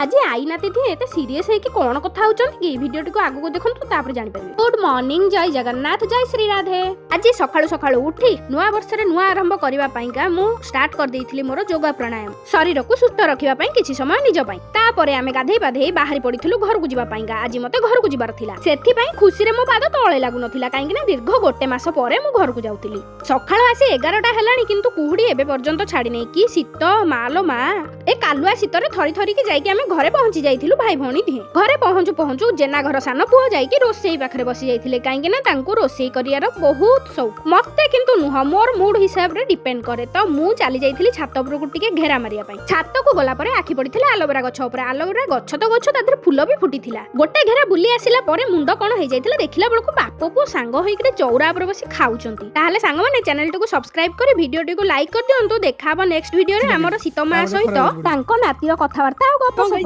आज आई नाती एत सीरीयस है कि कौन कथा होचंती कि वीडियो टिको आगु को देखंतु तापर जानि परिबे। गुड मॉर्निंग, जय जगन्नाथ, जय श्री राधे। आज सकाळु सकाळु उठी नुआ वर्ष रे नुआ आरंभ करबा पईका मु स्टार्ट कर देइथिली मोर योगा प्राणायाम, शरीर को सुस्थ रखिबा पई किछि समय निज पई। तापरे आमे गाधेई पाधेई बाहरी पडिथिलु घर को जिबा पईका। आज मते घर को जिबार थिला, सेथि पई खुशी रे मो पाद तळे लागु नथिला, काहे कि ना दीर्घ गोटे मास परे मु घर को जाउतिली। सकाळ आसी 11टा हेलानी किंतु कुहुडी एबे पर्यंत छाडी नै कि शीत मालो मा। ए कालुआ शीतरे थरी थरी कि जाई कि आमे घरे पहुंची जाइथिलु भाई भौणी दिहे। घरे पहुंचु पहुंचु जेना घर सान पुओ जाई कि रोसेई पाखरे बसी जाइथिले, काहे कि ना तांको रोसेई करियार बहुत शौक। मते किंतु नुह मोर मूड हिसाब रे डिपेंड करे। तो मु चली जाइथिली छात उपरकु टिके घेरा मारिया पई। छात को गला परे आखि पडिथिला एलोवेरा गछ ऊपर। एलोवेरा गछ तो गछ तादर फूल भी फुटिथिला। गोटे घेरा बुली आसिला परे मुंड कोन होई जाइथिला, देखिला बेलकु बापो को सांग होई कि चौरा पर बसी खाउचंती। ताहाले सांग माने चैनल को सब्सक्राइब करी वीडियो टिको लाइक कर दियंतु। देखाबो नेक्स्ट वीडियो रे हमर सीतमा सहित तांको नातीर कथावार्ता आ गप सब।